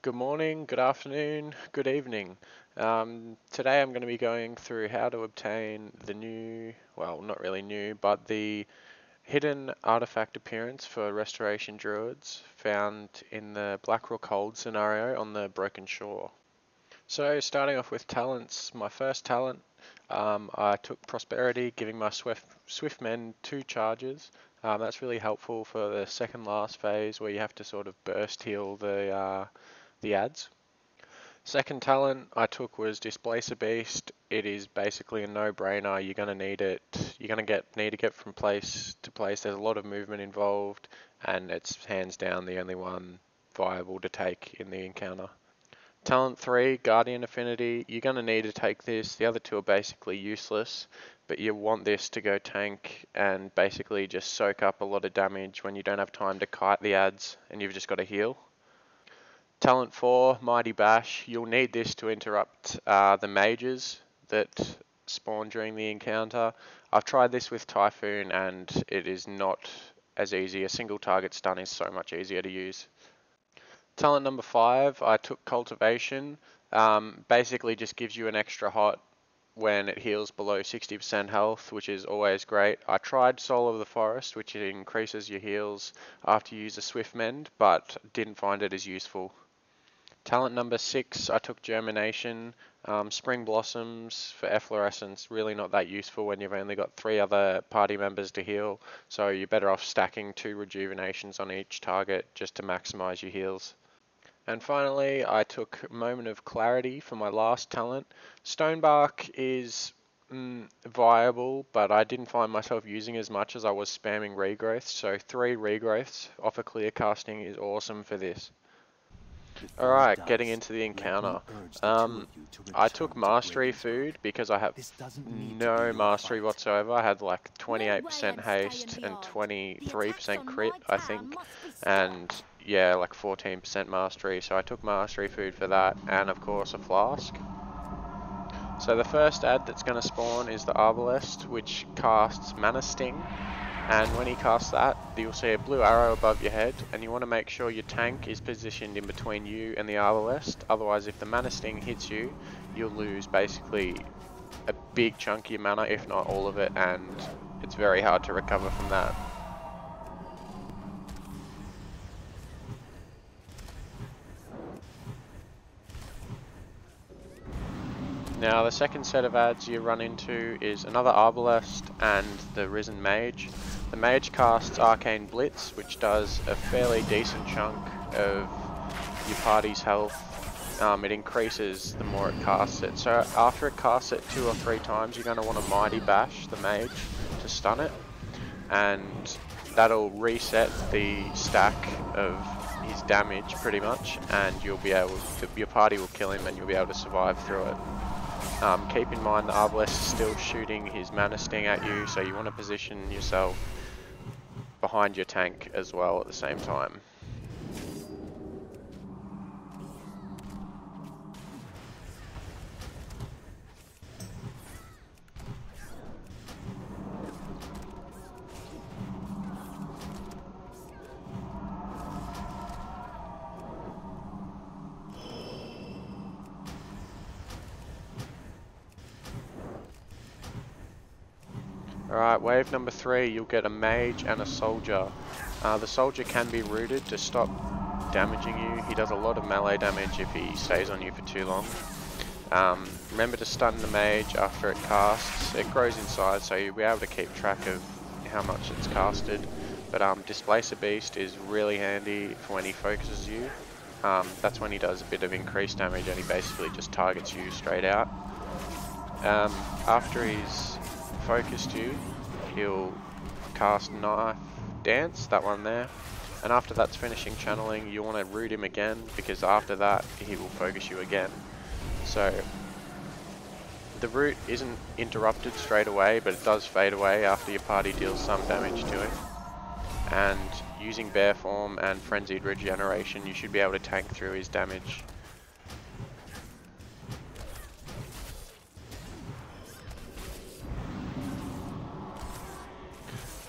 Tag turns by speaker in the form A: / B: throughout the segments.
A: Good morning, good afternoon, good evening. Today I'm going to be going through how to obtain the new, well, not really new, but the hidden artifact appearance for Restoration Druids found in the Black Rook Hold scenario on the Broken Shore. So starting off with talents, my first talent, I took Prosperity, giving my Swift Men 2 charges. That's really helpful for the second last phase where you have to sort of burst heal the ads. Second talent I took was Displacer Beast. It is basically a no-brainer. You're going to need it. You're going to need to get from place to place. There's a lot of movement involved, and it's hands down the only one viable to take in the encounter. Talent 3, Guardian Affinity. You're going to need to take this. The other two are basically useless, but you want this to go tank and basically just soak up a lot of damage when you don't have time to kite the ads and you've just got to heal. Talent 4, Mighty Bash. You'll need this to interrupt the mages that spawn during the encounter. I've tried this with Typhoon and it is not as easy. A single target stun is so much easier to use. Talent number 5, I took Cultivation. Basically just gives you an extra hot when it heals below 60% health, which is always great. I tried Soul of the Forest, which increases your heals after you use a Swift Mend, but didn't find it as useful. Talent number 6, I took Germination. Spring Blossoms for Efflorescence, really not that useful when you've only got 3 other party members to heal, so you're better off stacking 2 Rejuvenations on each target just to maximize your heals. And finally, I took Moment of Clarity for my last talent. Stonebark is viable, but I didn't find myself using as much as I was spamming regrowths, so 3 regrowths off a clear casting is awesome for this. Alright, getting into the encounter. I took Mastery Food because I have no Mastery whatsoever. I had like 28% haste and 23% crit, I think, and yeah, like 14% Mastery, so I took Mastery Food for that, and of course a Flask. So the first ad that's going to spawn is the Arbalest, which casts Mana Sting. And when he casts that, you'll see a blue arrow above your head, and you want to make sure your tank is positioned in between you and the Arbalest. Otherwise, if the Mana Sting hits you, you'll lose basically a big chunk of your mana, if not all of it, and it's very hard to recover from that. Now the second set of ads you run into is another Arbalest and the Risen Mage. The Mage casts Arcane Blitz, which does a fairly decent chunk of your party's health. It increases the more it casts it. So after it casts it 2 or 3 times, you're going to want to Mighty Bash the Mage to stun it. And that'll reset the stack of his damage pretty much, and you'll be able to, your party will kill him and you'll be able to survive through it. Keep in mind the Arbalest is still shooting his Mana Sting at you, so you want to position yourself behind your tank as well at the same time. Alright, wave number 3, you'll get a Mage and a Soldier. The Soldier can be rooted to stop damaging you. He does a lot of melee damage if he stays on you for too long. Remember to stun the Mage after it casts. It grows in size, so you'll be able to keep track of how much it's casted. But Displacer Beast is really handy for when he focuses you. That's when he does a bit of increased damage and he basically just targets you straight out. After he's focused you, he'll cast Knife Dance, that one there, and after that's finishing channeling, you want to root him again, because after that he will focus you again. So the root isn't interrupted straight away, but it does fade away after your party deals some damage to him. And using Bear Form and Frenzied Regeneration, you should be able to tank through his damage.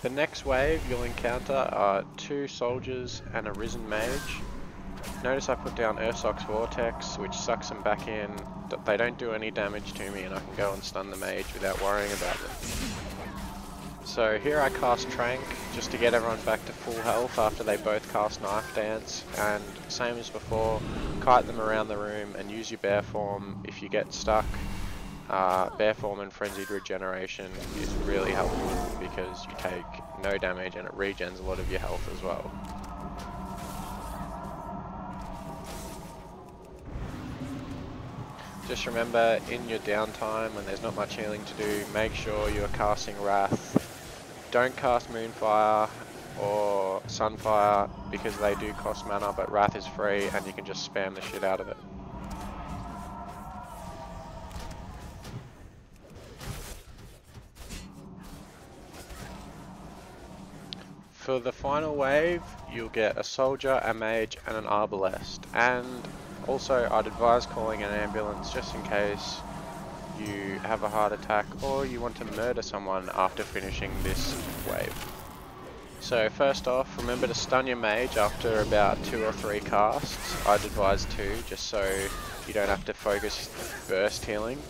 A: The next wave you'll encounter are 2 soldiers and a Risen Mage. notice I put down Ursoc's Vortex, which sucks them back in. They don't do any damage to me, and I can go and stun the mage without worrying about them. So here I cast Trank, just to get everyone back to full health after they both cast Knife Dance, and same as before, kite them around the room and use your Bear Form if you get stuck. Bear Form and Frenzied Regeneration is really helpful because you take no damage and it regens a lot of your health as well. Just remember, in your downtime when there's not much healing to do, make sure you're casting Wrath. Don't cast Moonfire or Sunfire because they do cost mana, but Wrath is free and you can just spam the shit out of it. For the final wave, you'll get a soldier, a mage, and an arbalest. And also, I'd advise calling an ambulance just in case you have a heart attack or you want to murder someone after finishing this wave. So first off, remember to stun your mage after about 2 or 3 casts. I'd advise 2, just so you don't have to focus burst healing.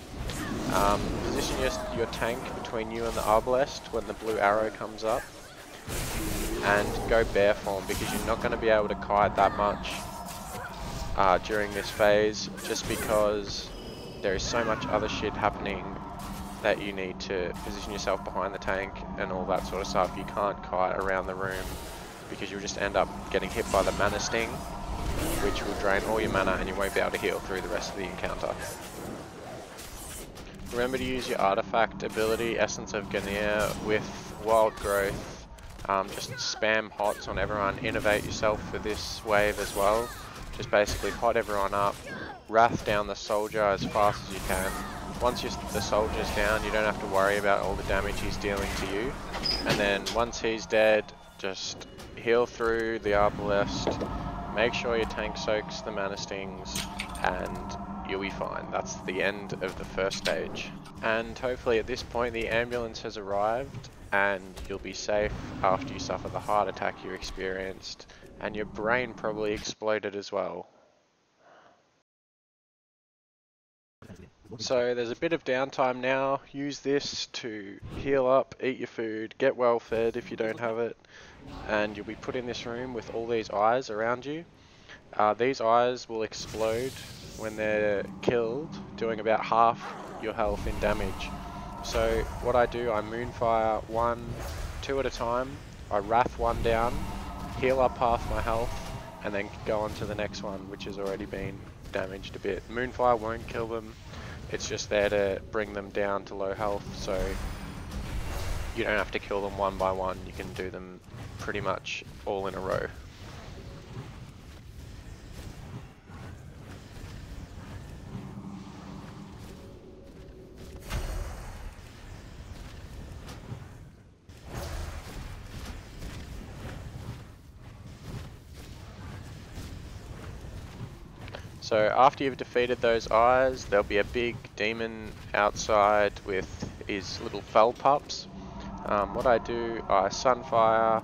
A: Position your tank between you and the arbalest when the blue arrow comes up. And go Bear Form because you're not going to be able to kite that much during this phase, just because there is so much other shit happening that you need to position yourself behind the tank and all that sort of stuff. You can't kite around the room because you'll just end up getting hit by the mana sting, which will drain all your mana and you won't be able to heal through the rest of the encounter. Remember to use your artifact ability, Essence of Ganir, with Wild Growth. Just spam hots on everyone, innovate yourself for this wave as well. Just basically hot everyone up, wrath down the soldier as fast as you can. Once the soldier's down, you don't have to worry about all the damage he's dealing to you. And then once he's dead, just heal through the arbalest, make sure your tank soaks the mana stings, and you'll be fine. That's the end of the first stage. And hopefully at this point the ambulance has arrived and you'll be safe after you suffer the heart attack you experienced, and your brain probably exploded as well. So there's a bit of downtime now. Use this to heal up, eat your food, get well fed if you don't have it, and you'll be put in this room with all these eyes around you. These eyes will explode when they're killed, doing about half your health in damage. So what I do, I Moonfire 1, 2 at a time, I Wrath 1 down, heal up half my health, and then go on to the next one, which has already been damaged a bit. Moonfire won't kill them, it's just there to bring them down to low health, so you don't have to kill them one by one, you can do them pretty much all in a row. So after you've defeated those eyes, there'll be a big demon outside with his little fell pups. What I do, I Sunfire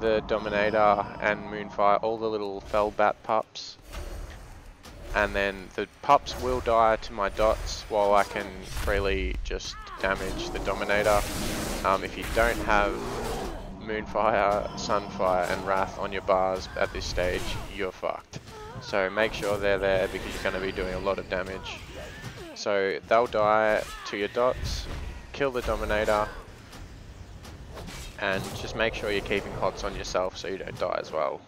A: the Dominator and Moonfire all the little fell bat pups. And then the pups will die to my dots while I can freely just damage the Dominator. If you don't have Moonfire, Sunfire and Wrath on your bars at this stage, you're fucked. So make sure they're there because you're going to be doing a lot of damage. So they'll die to your dots, kill the Dominator, and just make sure you're keeping hots on yourself so you don't die as well.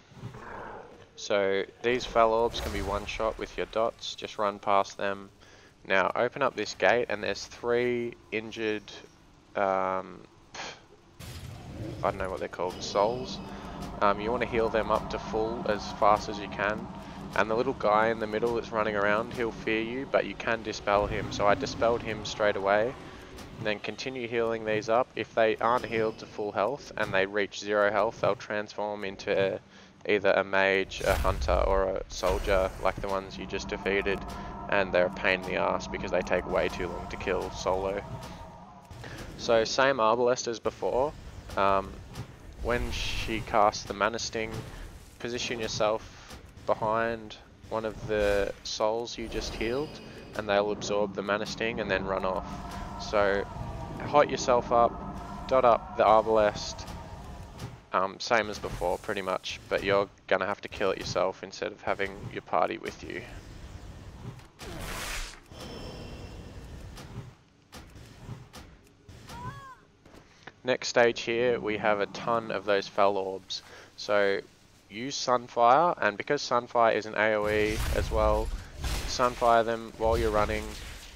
A: So these fell orbs can be one shot with your dots, just run past them. Now open up this gate and there's 3 injured, I don't know what they're called, souls. You want to heal them up to full as fast as you can. And the little guy in the middle that's running around, he'll fear you, but you can dispel him. So I dispelled him straight away. And then continue healing these up. If they aren't healed to full health and they reach 0 health, they'll transform into either a mage, a hunter, or a soldier, like the ones you just defeated. And they're a pain in the ass because they take way too long to kill solo. So same Arbalest as before. When she casts the Mana Sting, position yourself behind one of the souls you just healed, and they'll absorb the mana sting and then run off. So hot yourself up, dot up the Arbalest, same as before pretty much, but you're gonna have to kill it yourself instead of having your party with you. Next stage here, we have a ton of those fell orbs. So use Sunfire, and because Sunfire is an AoE as well, Sunfire them while you're running.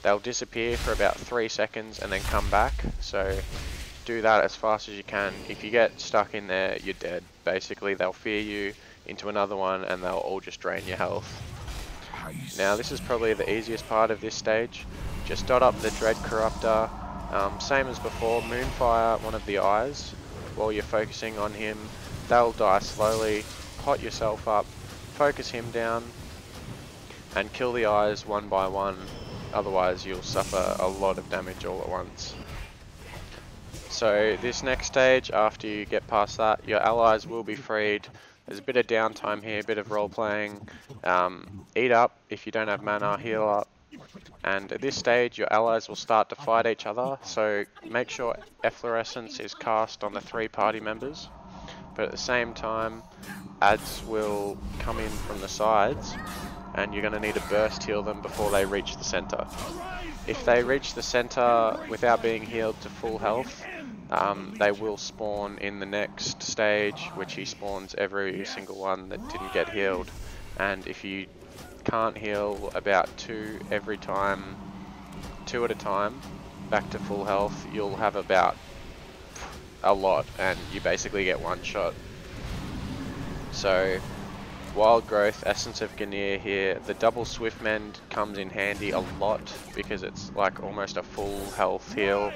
A: They'll disappear for about 3 seconds and then come back. So do that as fast as you can. If you get stuck in there, you're dead. Basically, they'll fear you into another one and they'll all just drain your health. Now this is probably the easiest part of this stage. Just dot up the Dread Corruptor. Same as before, Moonfire one of the eyes while you're focusing on him. They'll die slowly. Hot yourself up, focus him down, and kill the eyes one by one. Otherwise you'll suffer a lot of damage all at once. So this next stage, after you get past that, your allies will be freed. There's a bit of downtime here, a bit of role playing. Eat up if you don't have mana, heal up. And at this stage your allies will start to fight each other, so make sure Efflorescence is cast on the 3 party members. But at the same time, adds will come in from the sides, and you're going to need to burst heal them before they reach the center. If they reach the center without being healed to full health, they will spawn in the next stage, which he spawns every single one that didn't get healed. And if you can't heal about 2 every time, 2 at a time, back to full health, you'll have about a lot, and you basically get one shot. So Wild Growth, Essence of Ganir here, the double Swift Mend comes in handy a lot because it's like almost a full health heal.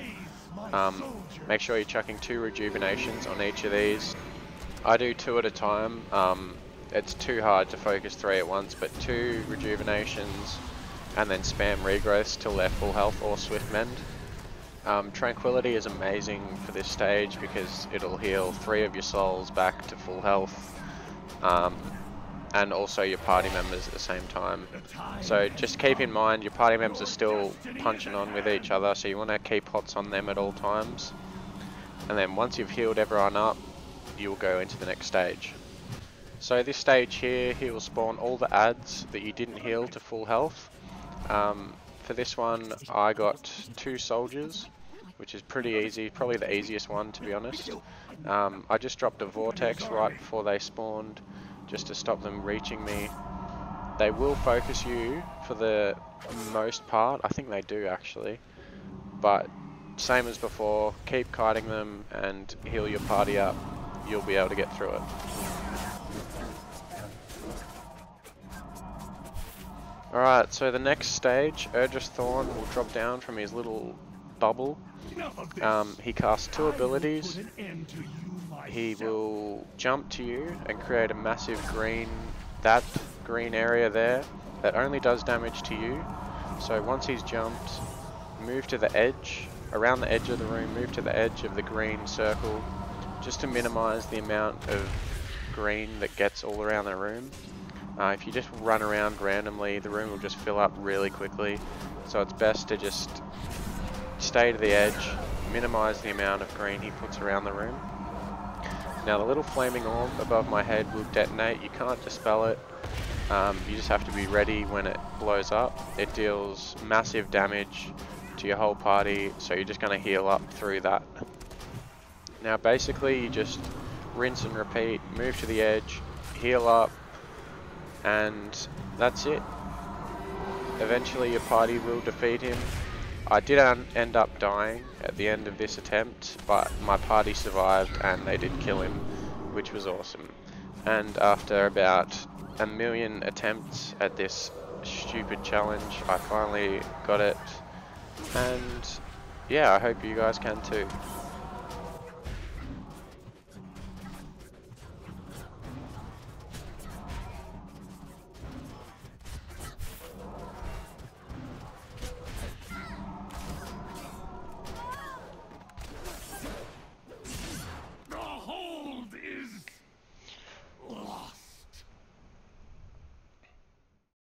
A: Make sure you're chucking 2 rejuvenations on each of these. I do 2 at a time. It's too hard to focus 3 at once, but 2 rejuvenations and then spam regrowths till they're full health or Swift Mend. Tranquility is amazing for this stage because it'll heal 3 of your souls back to full health, and also your party members at the same time. So just keep in mind your party members are still punching on with each other, so you want to keep hots on them at all times. And then once you've healed everyone up, you'll go into the next stage. So this stage here, he will spawn all the adds that you didn't heal to full health. For this one, I got 2 soldiers, which is pretty easy, probably the easiest one to be honest. I just dropped a vortex right before they spawned, just to stop them reaching me. They will focus you for the most part, I think they do actually, but same as before, keep kiting them and heal your party up, you'll be able to get through it. Alright, so the next stage, Urdress Thorn will drop down from his little bubble. He casts 2 abilities. He will jump to you and create a massive green, that green area there, that only does damage to you. So once he's jumped, move to the edge, around the edge of the room, move to the edge of the green circle, just to minimize the amount of green that gets all around the room. If you just run around randomly, the room will just fill up really quickly, so it's best to just stay to the edge, minimize the amount of green he puts around the room. Now the little flaming orb above my head will detonate. You can't dispel it, you just have to be ready when it blows up. It deals massive damage to your whole party, so you're just going to heal up through that. Now basically you just rinse and repeat, move to the edge, heal up, and that's it. Eventually your party will defeat him. I did end up dying at the end of this attempt, but my party survived and they did kill him, which was awesome. And after about 1,000,000 attempts at this stupid challenge, I finally got it. And yeah, I hope you guys can too.